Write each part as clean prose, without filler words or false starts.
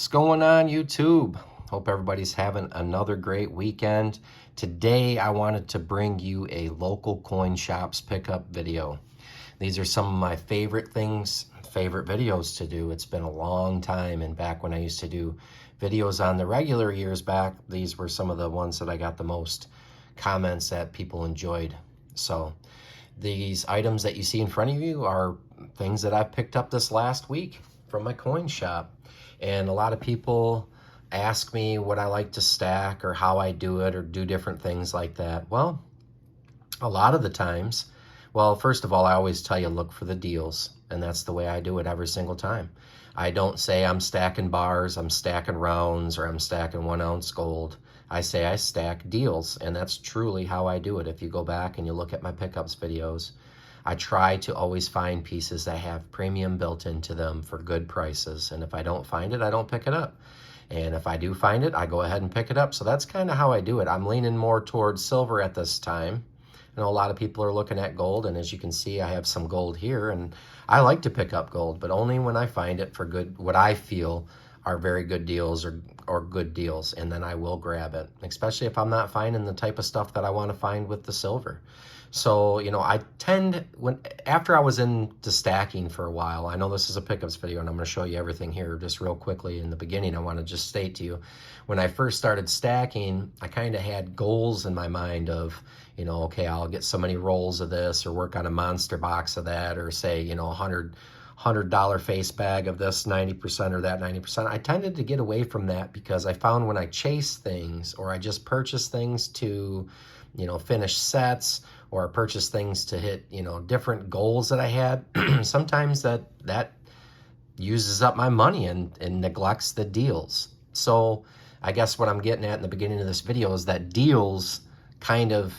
What's going on, YouTube? Hope everybody's having another great weekend. Today I wanted to bring you a local coin shops pickup video. These are some of my favorite videos to do. It's been a long time, and back when I used to do videos on the regular years back, these were some of the ones that I got the most comments that people enjoyed. So these items that you see in front of you are things that I picked up this last week from my coin shop. And a lot of people ask me what I like to stack or how I do it or do different things like that. Well, a lot of the times, well, first of all, I always tell you look for the deals, and that's the way I do it every single time. I don't say I'm stacking bars, I'm stacking rounds, or I'm stacking 1 ounce gold. I say I stack deals, and that's truly how I do it. If you go back and you look at my pickups videos, I try to always find pieces that have premium built into them for good prices. And if I don't find it, I don't pick it up. And if I do find it, I go ahead and pick it up. So that's kind of how I do it. I'm leaning more towards silver at this time. I know a lot of people are looking at gold, and as you can see, I have some gold here, and I like to pick up gold, but only when I find it for good, what I feel are very good deals or good deals, and then I will grab it, especially if I'm not finding the type of stuff that I want to find with the silver. So, you know, I tend, after I was into stacking for a while, I know this is a pickups video and I'm going to show you everything here just real quickly. In the beginning, I want to just state to you, when I first started stacking, I kind of had goals in my mind of, you know, okay, I'll get so many rolls of this or work on a monster box of that, or say, you know, $100 face bag of this 90% or that 90%. I tended to get away from that because I found when I chase things or I just purchase things to, you know, finish sets or purchase things to hit, you know, different goals that I had, sometimes that uses up my money and neglects the deals. So I guess what I'm getting at in the beginning of this video is that deals kind of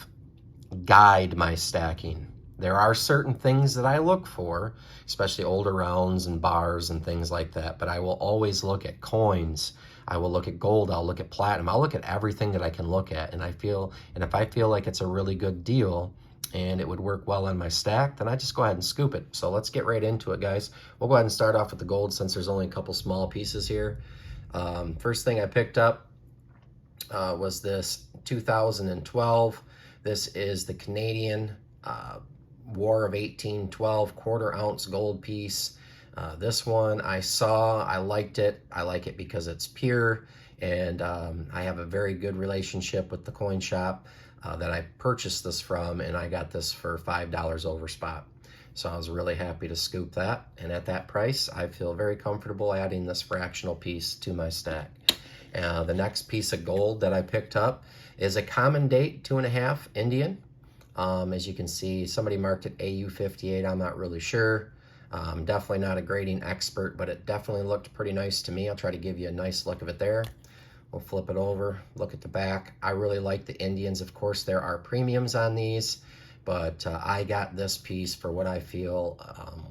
guide my stacking. There are certain things that I look for, especially older rounds and bars and things like that, but I will always look at coins. I will look at gold, I'll look at platinum, I'll look at everything that I can look at, and if I feel like it's a really good deal and it would work well on my stack, then I just go ahead and scoop it. So let's get right into it, guys. We'll go ahead and start off with the gold since there's only a couple small pieces here. First thing I picked up was this 2012. This is the Canadian War of 1812 1/4 ounce gold piece. This one I saw, I liked it. I like it because it's pure, and I have a very good relationship with the coin shop that I purchased this from, and I got this for $5 over spot. So I was really happy to scoop that, and at that price, I feel very comfortable adding this fractional piece to my stack. The next piece of gold that I picked up is a common date 2.5 Indian. As you can see, somebody marked it AU58. I'm not really sure. Definitely not a grading expert, but it definitely looked pretty nice to me. I'll try to give you a nice look of it there. We'll flip it over, look at the back. I really like the Indians. Of course, there are premiums on these, but I got this piece for what I feel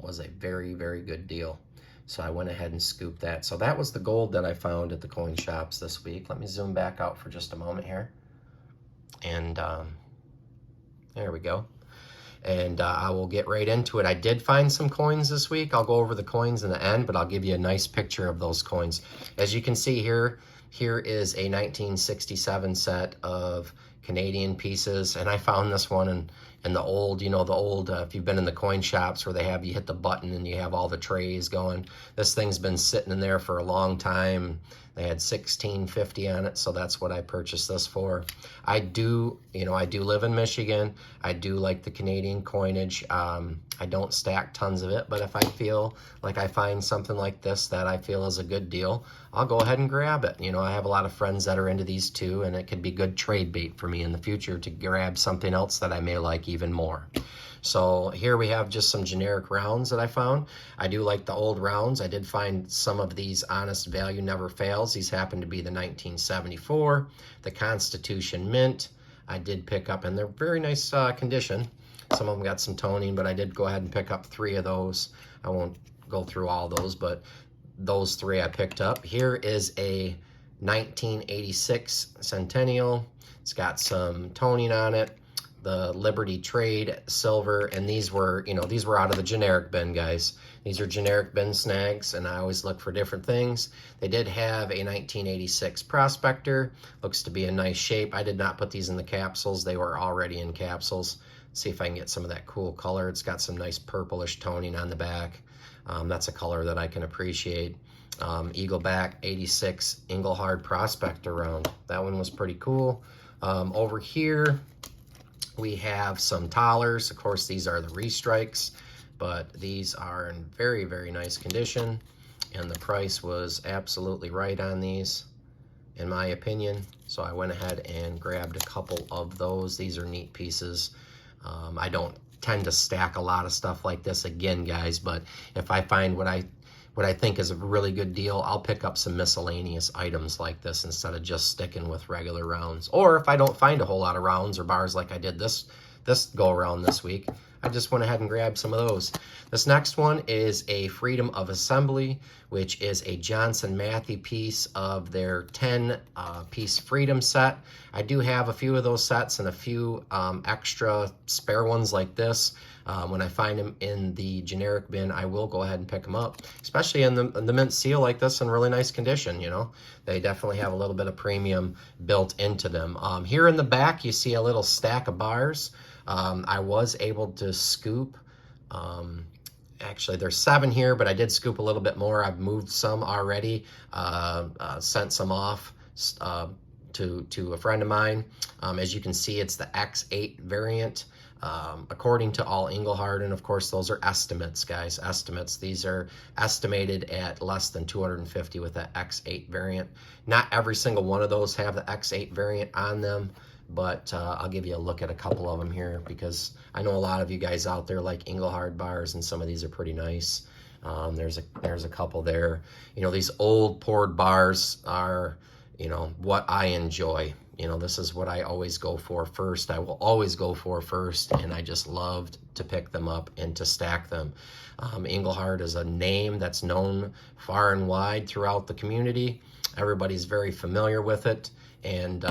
was a very, very good deal. So I went ahead and scooped that. So that was the gold that I found at the coin shops this week. Let me zoom back out for just a moment here. And there we go. And I will get right into it. I did find some coins this week. I'll go over the coins in the end, but I'll give you a nice picture of those coins. As you can see here is a 1967 set of Canadian pieces, and I found this one in the old, you know, the old, if you've been in the coin shops where you hit the button and you have all the trays going. This thing's been sitting in there for a long time. They had $16.50 on it, so that's what I purchased this for. I do live in Michigan. I do like the Canadian coinage. I don't stack tons of it, but if I feel like I find something like this that I feel is a good deal, I'll go ahead and grab it. You know, I have a lot of friends that are into these too, and it could be good trade bait for me in the future to grab something else that I may like even more. So here we have just some generic rounds that I found. I do like the old rounds. I did find some of these Honest Value Never Fails. These happen to be the 1974, the Constitution Mint. I did pick up, and they're very nice condition. Some of them got some toning, but I did go ahead and pick up 3 of those. I won't go through all those, but those 3 I picked up. Here is a 1986 Centennial. It's got some toning on it. the Liberty Trade silver, and these were, you know, these were out of the generic bin, guys. These are generic bin snags, and I always look for different things. They did have a 1986 Prospector. Looks to be a nice shape. I did not put these in the capsules. They were already in capsules. Let's see if I can get some of that cool color. It's got some nice purplish toning on the back. That's a color that I can appreciate. Eagleback 86 Engelhard Prospector round. That one was pretty cool. Over here, we have some Tollers. Of course, these are the restrikes, but these are in very, very nice condition, and the price was absolutely right on these, in my opinion. So I went ahead and grabbed a couple of those. These are neat pieces. I don't tend to stack a lot of stuff like this again, guys, but if I find what I think is a really good deal, I'll pick up some miscellaneous items like this instead of just sticking with regular rounds. Or if I don't find a whole lot of rounds or bars like I did this go around this week, I just went ahead and grabbed some of those. This next one is a Freedom of Assembly, which is a Johnson Matthey piece of their 10-piece Freedom set. I do have a few of those sets and a few extra spare ones like this. When I find them in the generic bin, I will go ahead and pick them up, especially in the mint seal like this in really nice condition, you know. They definitely have a little bit of premium built into them. Here in the back, you see a little stack of bars. I was able to scoop, actually there's 7 here, but I did scoop a little bit more. I've moved some already, sent some off to a friend of mine. As you can see, it's the X8 variant. According to all Engelhard, and of course those are estimates, guys, estimates. These are estimated at less than 250 with that X8 variant. Not every single one of those have the X8 variant on them, but I'll give you a look at a couple of them here because I know a lot of you guys out there like Engelhard bars, and some of these are pretty nice. There's a couple there. You know, these old poured bars are, you know, what I enjoy. You know, this is what I always go for first. I will always go for first, and I just loved to pick them up and to stack them. Engelhard is a name that's known far and wide throughout the community. Everybody's very familiar with it, and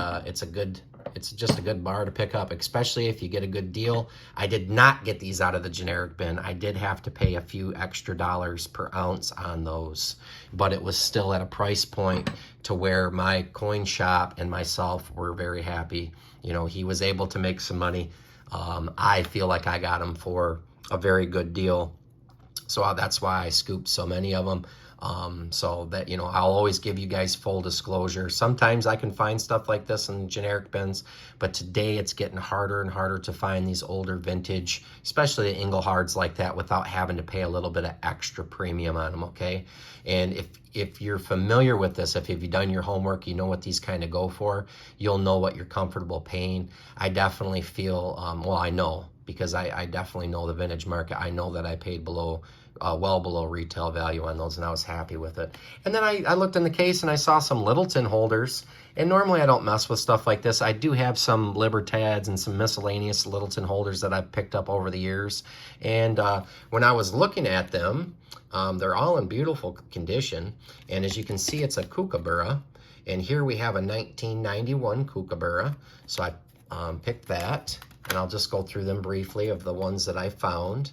it's just a good bar to pick up, especially if you get a good deal. I did not get these out of the generic bin. I did have to pay a few extra dollars per ounce on those, but it was still at a price point to where my coin shop and myself were very happy. You know, he was able to make some money. I feel like I got him for a very good deal. So that's why I scooped so many of them. So that, you know, I'll always give you guys full disclosure. Sometimes I can find stuff like this in generic bins, but today it's getting harder and harder to find these older vintage, especially the Engelhards like that, without having to pay a little bit of extra premium on them, okay? And if you're familiar with this, if you've done your homework, you know what these kind of go for, you'll know what you're comfortable paying. I definitely feel, well, I know, because I definitely know the vintage market. I know that I paid below, well below retail value on those, and I was happy with it. And then I looked in the case and I saw some Littleton holders, and normally I don't mess with stuff like this. I do have some Libertads and some miscellaneous Littleton holders that I've picked up over the years, and when I was looking at them, they're all in beautiful condition, and as you can see, it's a Kookaburra, and here we have a 1991 Kookaburra, so I picked that, and I'll just go through them briefly of the ones that I found.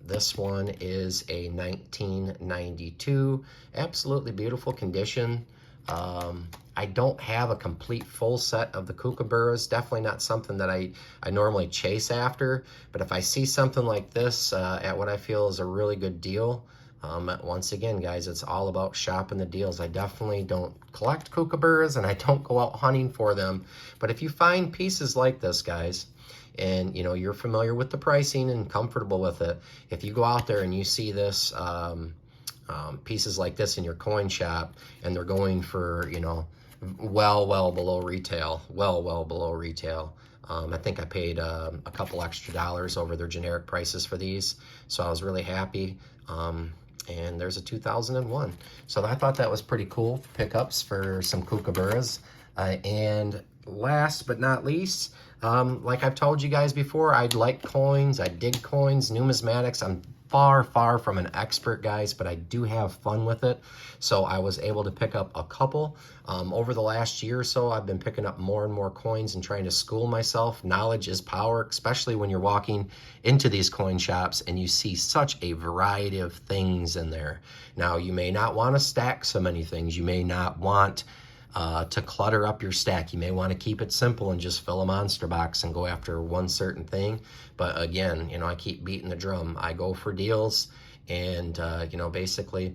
This one is a 1992, absolutely beautiful condition. I don't have a complete full set of the Kookaburras, definitely not something that I normally chase after, but if I see something like this at what I feel is a really good deal, once again, guys, it's all about shopping the deals. I definitely don't collect Kookaburras and I don't go out hunting for them, but if you find pieces like this, guys, and you know you're familiar with the pricing and comfortable with it, if you go out there and you see this pieces like this in your coin shop and they're going for, you know, well below retail, well below retail, I think I paid a couple extra dollars over their generic prices for these, so I was really happy. And there's a 2001, so I thought that was pretty cool pickups for some Kookaburras. And last but not least, like I've told you guys before, I like coins, I dig coins, numismatics. I'm far from an expert, guys, but I do have fun with it. So I was able to pick up a couple. Over the last year or so, I've been picking up more and more coins and trying to school myself. Knowledge is power, especially when you're walking into these coin shops and you see such a variety of things in there. Now, you may not want to stack so many things. You may not want to clutter up your stack. You may want to keep it simple and just fill a monster box and go after one certain thing. But again, you know, I keep beating the drum. I go for deals, and you know, basically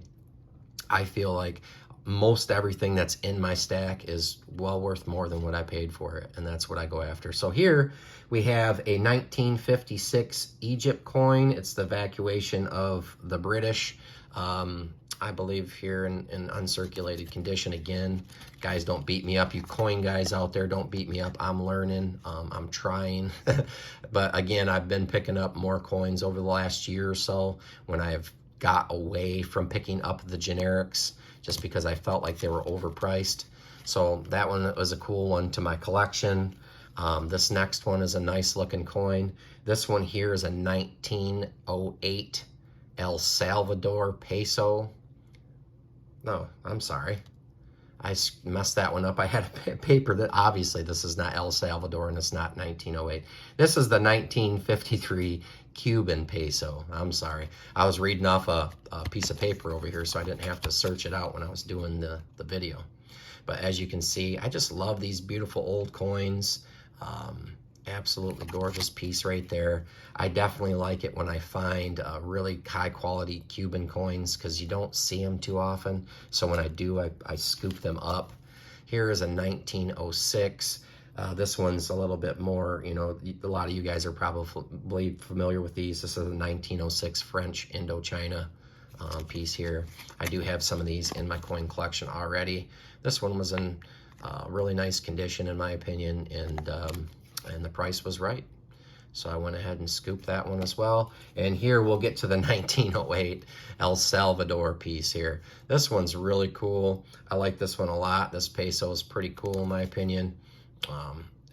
I feel like most everything that's in my stack is well worth more than what I paid for it, and that's what I go after. So here we have a 1956 Egypt coin. It's the evacuation of the British. I believe here in uncirculated condition. Again, guys, don't beat me up. You coin guys out there, don't beat me up. I'm learning. I'm trying. But again, I've been picking up more coins over the last year or so when I've got away from picking up the generics just because I felt like they were overpriced. So that one was a cool one to my collection. This next one is a nice looking coin. This one here is a 1908 El Salvador peso. No, I'm sorry. I messed that one up. I had a paper that obviously this is not El Salvador and it's not 1908. This is the 1953 Cuban peso. I'm sorry. I was reading off a piece of paper over here, so I didn't have to search it out when I was doing the video. But as you can see, I just love these beautiful old coins. Absolutely gorgeous piece right there. I definitely like it when I find really high quality Cuban coins because you don't see them too often. So when I do, I scoop them up. Here is a 1906. This one's a little bit more, you know, a lot of you guys are probably familiar with these. This is a 1906 French Indochina piece here. I do have some of these in my coin collection already. This one was in really nice condition in my opinion, and the price was right. So I went ahead and scooped that one as well. And here we'll get to the 1908 El Salvador piece here. This one's really cool. I like this one a lot. This peso is pretty cool in my opinion.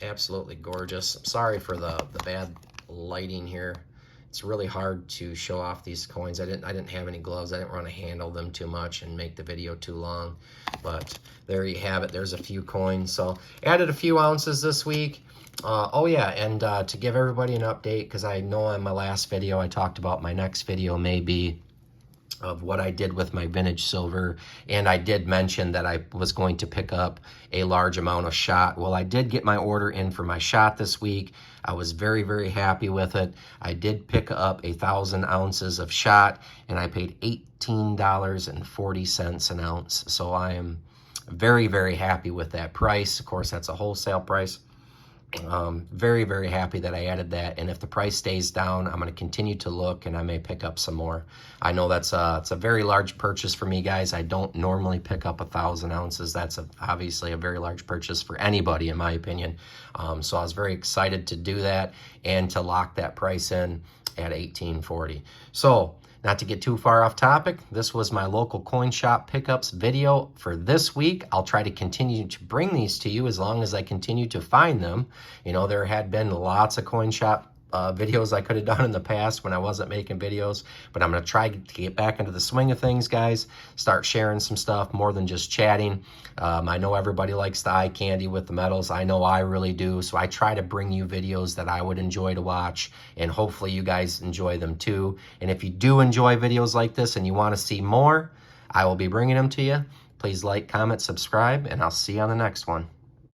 Absolutely gorgeous. I'm sorry for the bad lighting here. It's really hard to show off these coins. I didn't have any gloves. I didn't want to handle them too much and make the video too long. But there you have it. There's a few coins. So added a few ounces this week. Oh yeah, and to give everybody an update, because I know in my last video I talked about my next video may be of what I did with my vintage silver, and I did mention that I was going to pick up a large amount of shot. Well, I did get my order in for my shot this week. I was very happy with it. I did pick up 1,000 ounces of shot, and I paid $18.40 an ounce. So I am very happy with that price. Of course, that's a wholesale price. Very happy that I added that, and if the price stays down, I'm going to continue to look and I may pick up some more. I know it's a very large purchase for me, guys. I don't normally pick up 1,000 ounces. That's obviously a very large purchase for anybody in my opinion. So I was very excited to do that and to lock that price in at $18.40. So not to get too far off topic, this was my local coin shop pickups video for this week. I'll try to continue to bring these to you as long as I continue to find them. You know, there had been lots of coin shop videos I could have done in the past when I wasn't making videos, but I'm going to try to get back into the swing of things, guys, start sharing some stuff more than just chatting. I know everybody likes the eye candy with the metals. I know I really do, so I try to bring you videos that I would enjoy to watch, and hopefully you guys enjoy them too. And if you do enjoy videos like this and you want to see more, I will be bringing them to you. Please like, comment, subscribe, and I'll see you on the next one.